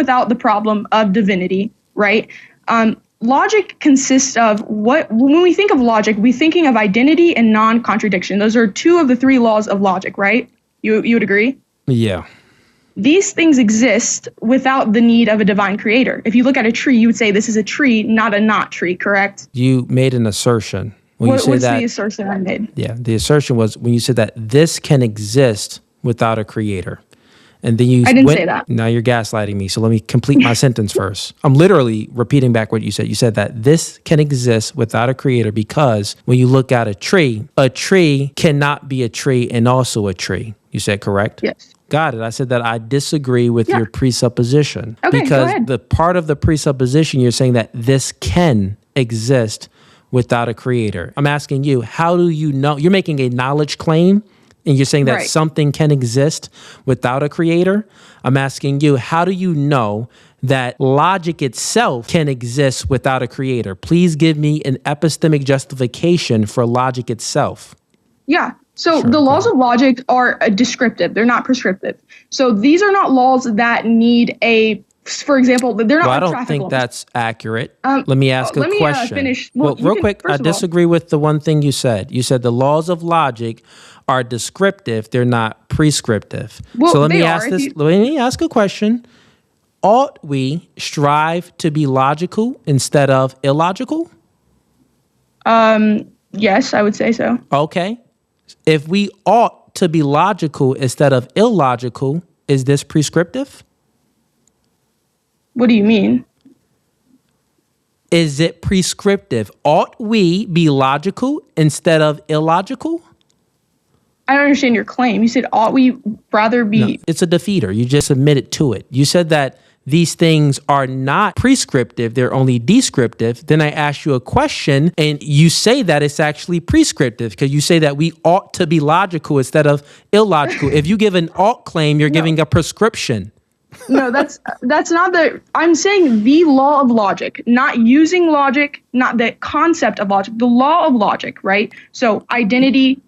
without the problem of divinity, right? Logic consists of when we think of logic, we're thinking of identity and non-contradiction. Those are two of the three laws of logic, right? You would agree? Yeah. These things exist without the need of a divine creator. If you look at a tree, you would say this is a tree, not a not tree, correct? You made an assertion. What's the assertion I made? Yeah, the assertion was when you said that this can exist without a creator. And then I didn't say that. Now you're gaslighting me. So let me complete my sentence first. I'm literally repeating back what you said. You said that this can exist without a creator because when you look at a tree cannot be a tree and also a tree. You said correct? Yes. Got it. I said that I disagree with your presupposition. Okay, because go ahead. the part of the presupposition, you're saying that this can exist without a creator. I'm asking you, how do you know? You're making a knowledge claim. And you're saying that something can exist without a creator. I'm asking you, how do you know that logic itself can exist without a creator? Please give me an epistemic justification for logic itself. Yeah. So the laws of logic are descriptive. They're not prescriptive. So these are not laws that need for example, they're not. Well, I like don't think laws. that's accurate. Let me ask a question. Finish. Well, real quick, I disagree with the one thing you said. You said the laws of logic are descriptive. They're not prescriptive. Well, so let me ask a question. Ought we strive to be logical instead of illogical? Yes, I would say so. Okay. If we ought to be logical instead of illogical, is this prescriptive? What do you mean? Is it prescriptive? Ought we be logical instead of illogical? I don't understand your claim. You said, ought we rather be... No, it's a defeater. You just admitted to it. You said that these things are not prescriptive, they're only descriptive. Then I asked you a question and you say that it's actually prescriptive because you say that we ought to be logical instead of illogical. If you give an ought claim, you're giving a prescription. No, that's not I'm saying the law of logic, not using logic, not the concept of logic, the law of logic, right? So identity,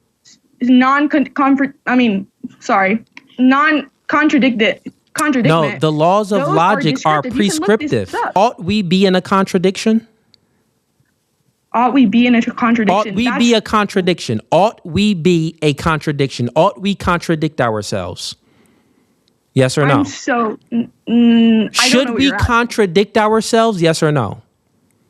non-contradicted. No, the laws of logic are prescriptive. Ought we be in a contradiction? Ought we be in a contradiction? Ought we be a contradiction? Ought we be a contradiction? Ought we contradict ourselves? Yes or no? Should we contradict ourselves? Yes or no?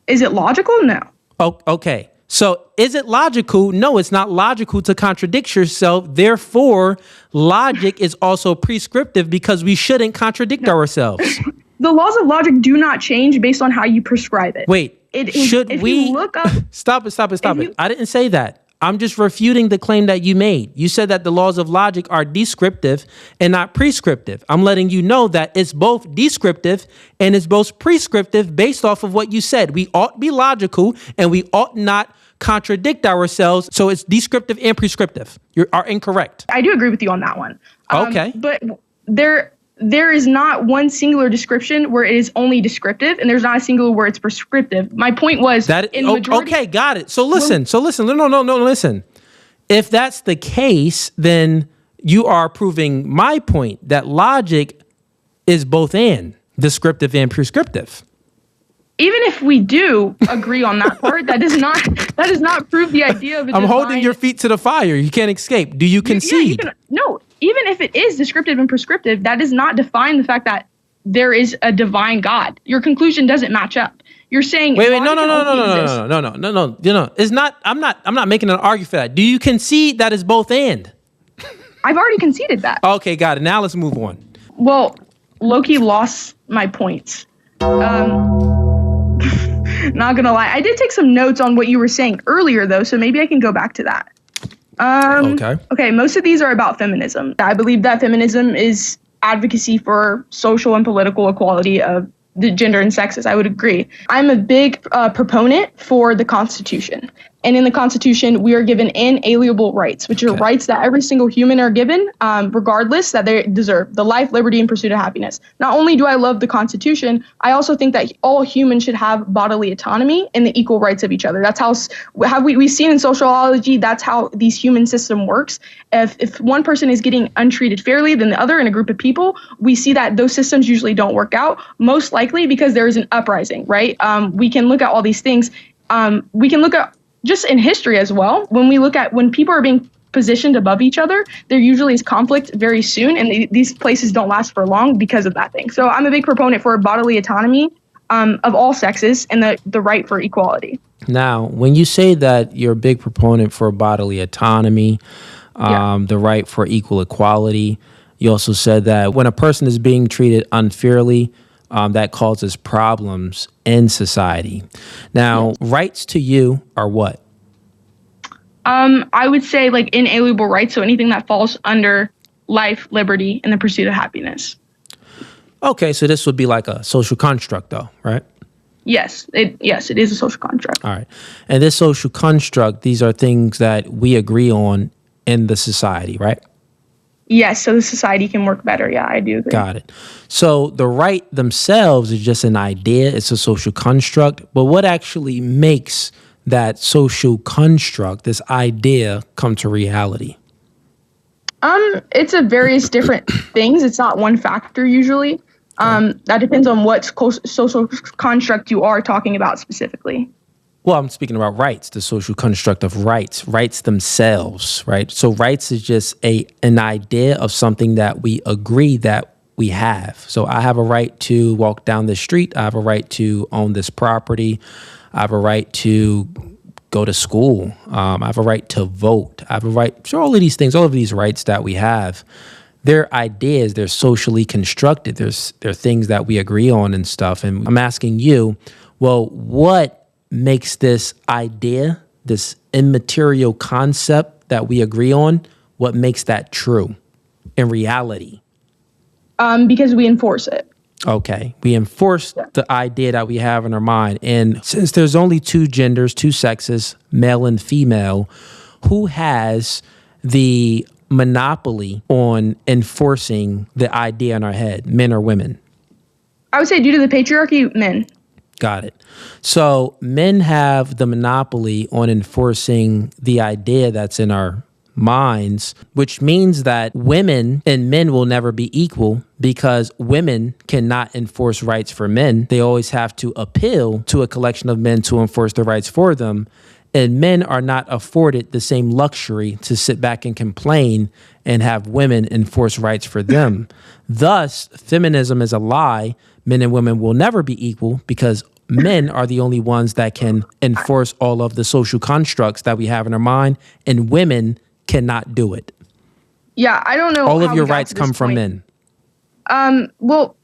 Is it logical? No. Oh, okay. So is it logical? No, it's not logical to contradict yourself. Therefore, logic is also prescriptive because we shouldn't contradict ourselves. The laws of logic do not change based on how you prescribe it. Wait, should we look up? Stop it. I didn't say that. I'm just refuting the claim that you made. You said that the laws of logic are descriptive and not prescriptive. I'm letting you know that it's both descriptive and it's both prescriptive based off of what you said. We ought be logical and we ought not contradict ourselves. So it's descriptive and prescriptive. You are incorrect. I do agree with you on that one. Okay. But there is not one singular description where it is only descriptive, and there's not a singular where it's prescriptive. My point was that. Okay, got it. So listen. No, listen. If that's the case, then you are proving my point that logic is both and descriptive and prescriptive. Even if we do agree on that part, that does not prove the idea of a I'm holding your feet to the fire. You can't escape. Do you concede? No, even if it is descriptive and prescriptive, that does not define the fact that there is a divine God. Your conclusion doesn't match up. You're saying no. It's not. I'm not making an argument for that. Do you concede that it's both and? I've already conceded that. Okay, got it. Now let's move on. Well, Loki lost my points. Not gonna lie, I did take some notes on what you were saying earlier, though, so maybe I can go back to that. Okay, most of these are about feminism. I believe that feminism is advocacy for social and political equality of the gender and sexes. I would agree. I'm a big proponent for the Constitution. And in the Constitution, we are given inalienable rights, which are rights that every single human are given, regardless, that they deserve: the life, liberty, and pursuit of happiness. Not only do I love the Constitution, I also think that all humans should have bodily autonomy and the equal rights of each other. That's how we've seen in sociology. That's how these human system works. If one person is getting untreated fairly than the other in a group of people, we see that those systems usually don't work out, most likely because there is an uprising, right? We can look at all these things. We can look at just in history as well. When we look at when people are being positioned above each other, there usually is conflict very soon, and these places don't last for long because of that thing. So I'm a big proponent for bodily autonomy of all sexes and the right for equality. Now, when you say that you're a big proponent for bodily autonomy, the right for equal equality, you also said that when a person is being treated unfairly, that causes problems in society. Now, rights to you are what? I would say like inalienable rights. So anything that falls under life, liberty, and the pursuit of happiness. Okay, so this would be like a social construct, though, right? Yes, it is a social construct. All right. And this social construct, these are things that we agree on in the society, right? Yes, so the society can work better. Yeah, I do agree. Got it. So the right themselves is just an idea. It's a social construct. But what actually makes that social construct, this idea, come to reality? It's a various different things. It's not one factor usually. That depends on what social construct you are talking about specifically. Well, I'm speaking about rights, the social construct of rights themselves, right? So rights is just an idea of something that we agree that we have. So I have a right to walk down the street. I have a right to own this property. I have a right to go to school. I have a right to vote. I have a right. So all of these things, all of these rights that we have, they're ideas. They're socially constructed. They're things that we agree on and stuff. And I'm asking you, well, what makes this idea, this immaterial concept that we agree on, what makes that true in reality? Because we enforce it. Okay. We enforce the idea that we have in our mind. And since there's only two genders, two sexes, male and female, who has the monopoly on enforcing the idea in our head, men or women? I would say due to the patriarchy, men. Got it. So men have the monopoly on enforcing the idea that's in our minds, which means that women and men will never be equal because women cannot enforce rights for men. They always have to appeal to a collection of men to enforce the rights for them. And men are not afforded the same luxury to sit back and complain and have women enforce rights for them. Thus, feminism is a lie. Men and women will never be equal because men are the only ones that can enforce all of the social constructs that we have in our mind, and women cannot do it. Yeah, I don't know. All of your rights come from men. Well,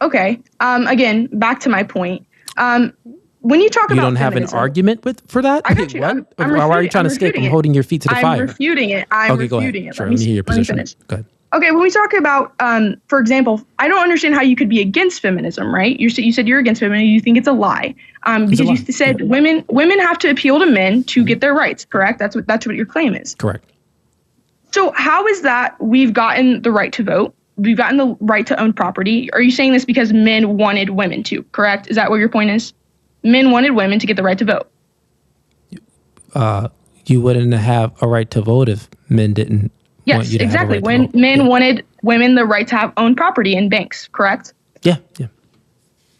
okay. Again, back to my point. When you talk about don't have feminism, an argument for that? I got you. What? I'm Why are you trying to escape? I'm holding your feet to the fire. I'm refuting it. Okay, go ahead. Sure, let me hear your position. Finish. Go ahead. Okay, when we talk about, for example, I don't understand how you could be against feminism, right? You said you're against feminism. You think it's a lie, because you said women have to appeal to men to get their rights. Correct? That's what your claim is. Correct. So how is that we've gotten the right to vote? We've gotten the right to own property. Are you saying this because men wanted women to? Correct? Is that what your point is? Men wanted women to get the right to vote. You wouldn't have a right to vote if men didn't. Yes, exactly. When men wanted women the right to have own property in banks, correct? Yeah.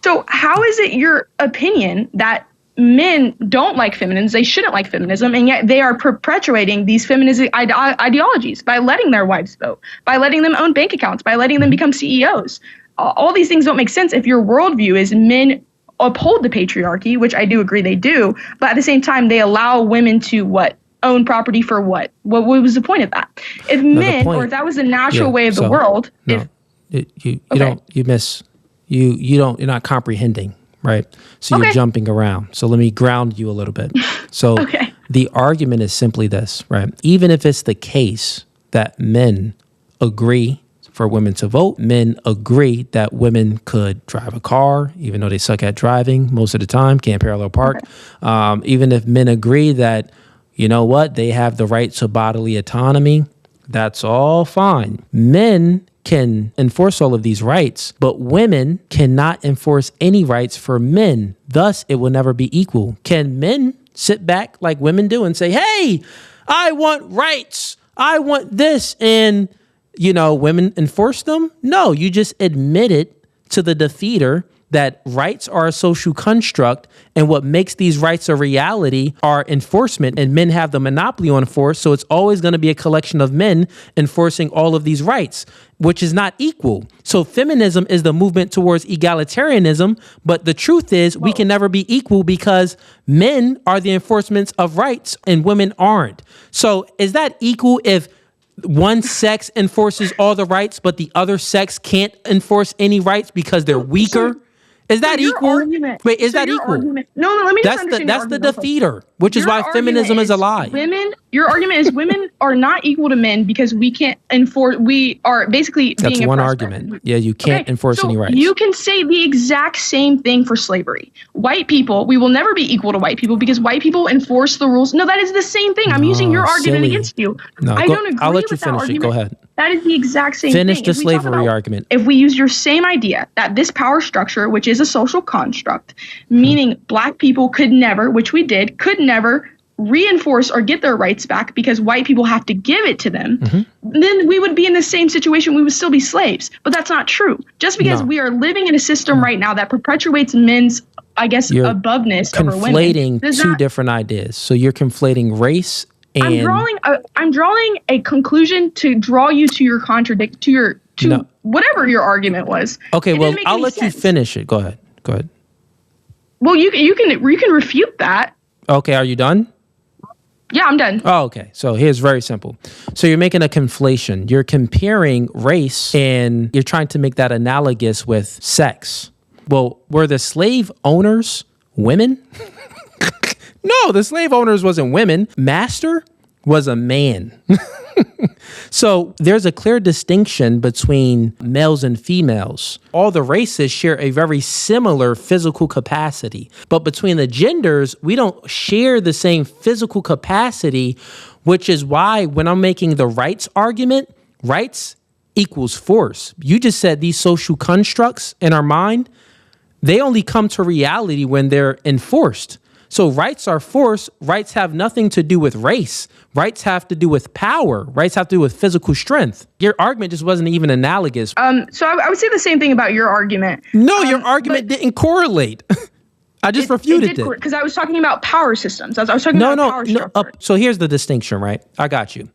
So how is it your opinion that men don't like feminism, they shouldn't like feminism, and yet they are perpetuating these feminist ideologies by letting their wives vote, by letting them own bank accounts, by letting them become CEOs? All these things don't make sense if your worldview is men uphold the patriarchy, which I do agree they do, but at the same time, they allow women to own property for what? What was the point of that? If men, or if that was the natural way of the world, you're not comprehending, right? So you're jumping around. So let me ground you a little bit. So the argument is simply this, right? Even if it's the case that men agree for women to vote. Men agree that women could drive a car, even though they suck at driving most of the time, can't parallel park. Even if men agree that, you know what, they have the right to bodily autonomy, that's all fine. Men can enforce all of these rights, but women cannot enforce any rights for men. Thus, it will never be equal. Can men sit back like women do and say, hey, I want rights, I want this, and, you know, women enforce them? No, you just admit it to the defeater that rights are a social construct, and what makes these rights a reality are enforcement, and men have the monopoly on force, so it's always going to be a collection of men enforcing all of these rights, which is not equal. So feminism is the movement towards egalitarianism, but the truth is we can never be equal because men are the enforcements of rights and women aren't. So is that equal if one sex enforces all the rights, but the other sex can't enforce any rights because they're weaker? Is that equal? Wait, is that equal? No, let me just understand. That's the defeater, which is why feminism is a lie. Your argument is women are not equal to men because we can't enforce. We are basically that's being one argument. Yeah, you can't enforce any rights. You can say the exact same thing for slavery. White people, we will never be equal to white people because white people enforce the rules. No, that is the same thing. I'm using your argument against you. No, I don't agree. I'll let you with that finish it. argument. Go ahead. That is the exact same Finish thing. the slavery argument. If we use your same idea that this power structure, which is a social construct, meaning black people could never, which we did, could never reinforce or get their rights back because white people have to give it to them, then we would be in the same situation. We would still be slaves. But that's not true. Just because we are living in a system right now that perpetuates men's, I guess, aboveness over women. You're conflating two different ideas. So you're conflating race and I'm drawing a conclusion to draw you to your whatever your argument was. Okay, well, I'll let you finish it. Go ahead. Well, you can refute that. Okay, are you done? Yeah, I'm done. Oh, okay. So here's very simple. So you're making a conflation. You're comparing race and you're trying to make that analogous with sex. Well, were the slave owners women? No, the slave owners wasn't women. Master was a man. So there's a clear distinction between males and females. All the races share a very similar physical capacity, but between the genders, we don't share the same physical capacity, which is why when I'm making the rights argument, rights equals force. You just said these social constructs in our mind, they only come to reality when they're enforced. So rights are force. Rights have nothing to do with race. Rights have to do with power. Rights have to do with physical strength. Your argument just wasn't even analogous. So I would say the same thing about your argument. No, your argument didn't correlate. I just refuted it. Because I was talking about power systems. I was talking about power structure. So here's the distinction, right? I got you.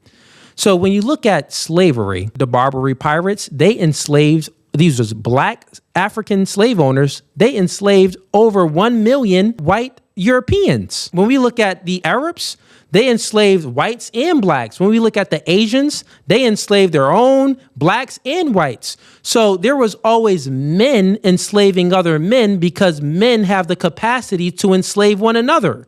So when you look at slavery, the Barbary pirates, they enslaved, these was black African slave owners, they enslaved over 1 million white Europeans. When we look at the Arabs, they enslaved whites and blacks. When we look at the Asians, they enslaved their own blacks and whites. So there was always men enslaving other men because men have the capacity to enslave one another.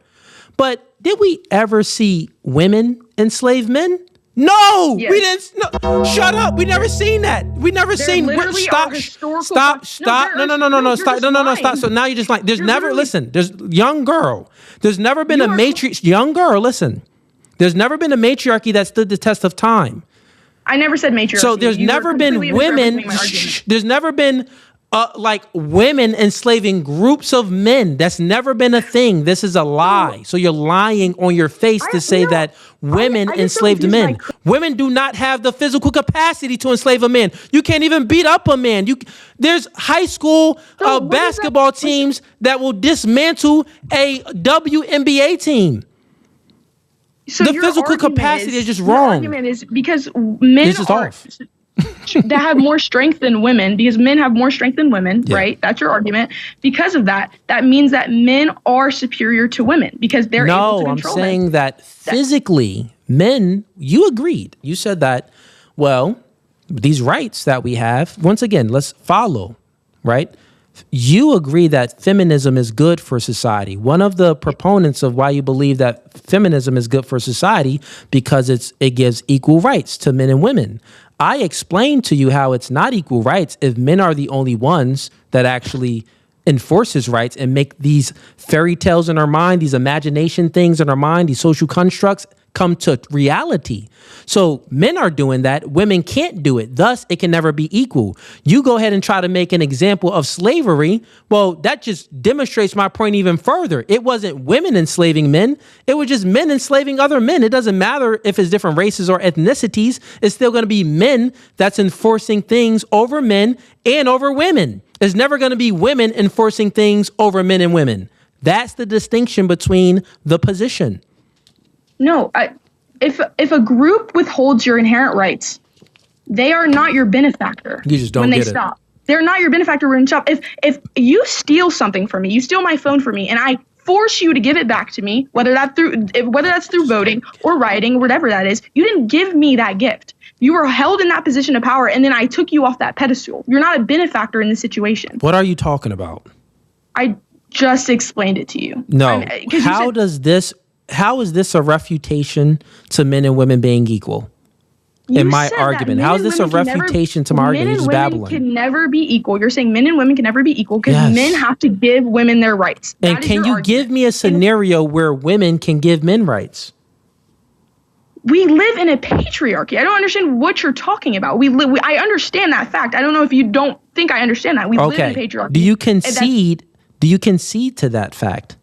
But did we ever see women enslave men? No, yes. We didn't. No, shut up. We never seen that. We never seen. Stop. Stop. Stop. So now you're just like, there's never, listen, there's young girl. There's never been a matriarchy. Young girl, listen. There's never been a matriarchy that stood the test of time. I never said matriarchy. So there's never been women. There's never been like women enslaving groups of men. That's never been a thing. This is a lie. So you're lying on your face to say that women enslaved men. Women do not have the physical capacity to enslave a man. You can't even beat up a man. There's high school basketball teams that will dismantle a WNBA team. So the physical capacity is just wrong. Your argument is because men that have more strength than women, because men have more strength than women, right? That's your argument. Because of that, that means that men are superior to women because they're able to control I'm saying that physically, men, you agreed. You said that, well, these rights that we have, once again, let's follow, right? you agree that feminism is good for society. One of the proponents of why you believe that feminism is good for society because it gives equal rights to men and women. I explained to you how it's not equal rights if men are the only ones that actually enforce his rights and make these fairy tales in our mind, these imagination things in our mind, these social constructs come to reality. So men are doing that. Women can't do it. Thus, it can never be equal. You go ahead and try to make an example of slavery. Well, that just demonstrates my point even further. It wasn't women enslaving men. It was just men enslaving other men. It doesn't matter if it's different races or ethnicities. It's still going to be men that's enforcing things over men and over women. It's never going to be women enforcing things over men and women. That's the distinction between the position. No, if a group withholds your inherent rights, they are not your benefactor. You just don't when they get it. stop. They're not your benefactor when they stop. If you steal something from me, you steal my phone from me, and I force you to give it back to me, whether that's through voting or rioting or whatever that is, you didn't give me that gift. You were held in that position of power, and then I took you off that pedestal. You're not a benefactor in this situation. What are you talking about? I just explained it to you. No. How is this a refutation to men and women being equal? In my argument, how is this a refutation to my argument? You're just babbling. Men and women can never be equal. You're saying men and women can never be equal because men have to give women their rights. And can you give me a scenario where women can give men rights? We live in a patriarchy. I don't understand what you're talking about. I understand that fact. I don't know if you don't think I understand that. We live in a patriarchy. Do you concede? Do you concede to that fact?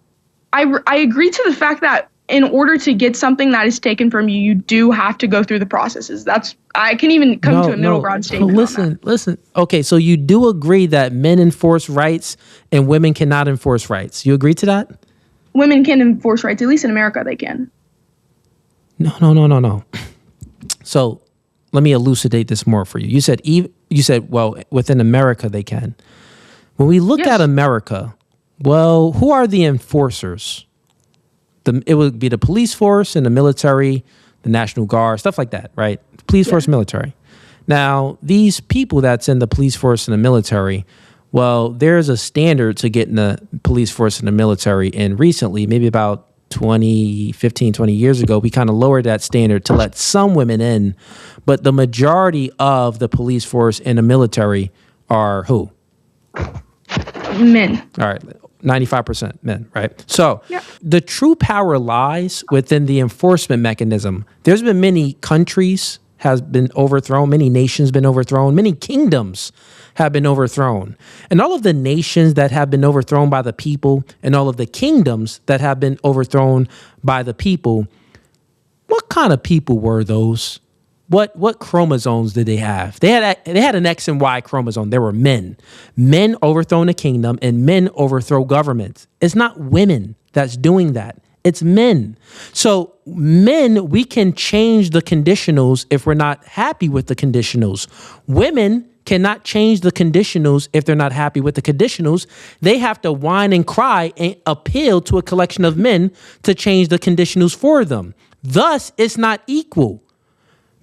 I agree to the fact that in order to get something that is taken from you, you do have to go through the processes. I can even come to a middle ground statement. Listen. Okay, so you do agree that men enforce rights and women cannot enforce rights. You agree to that? Women can enforce rights. At least in America, they can. No. So let me elucidate this more for you. You said, well, within America, they can. When we look at America, well, who are the enforcers? It would be the police force and the military, the National Guard, stuff like that, right? Police force, military. Now, these people that's in the police force and the military, well, there's a standard to get in the police force and the military. And recently, maybe about 20 years ago, we kind of lowered that standard to let some women in. But the majority of the police force and the military are who? Men. All right. 95% men, right? So the true power lies within the enforcement mechanism. There's been many countries has been overthrown, many nations been overthrown, many kingdoms have been overthrown. And all of the nations that have been overthrown by the people and all of the kingdoms that have been overthrown by the people, what kind of people were those? What chromosomes did they have? They had an X and Y chromosome. There were men. Men overthrow a kingdom and men overthrow governments. It's not women that's doing that. It's men. So men, we can change the conditionals if we're not happy with the conditionals. Women cannot change the conditionals if they're not happy with the conditionals. They have to whine and cry and appeal to a collection of men to change the conditionals for them. Thus, it's not equal.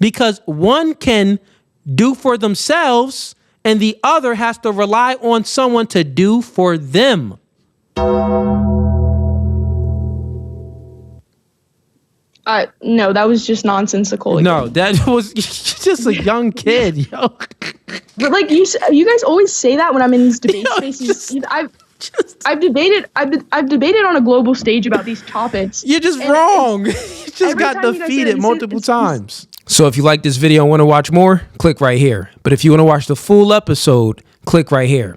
Because one can do for themselves and the other has to rely on someone to do for them. No, that was just nonsensical. No, that was just a young kid, yo. But like you guys always say that when I'm in these debate spaces. I've debated on a global stage about these topics. You're just wrong. You just got defeated multiple times. So if you like this video and want to watch more, click right here. But if you want to watch the full episode, click right here.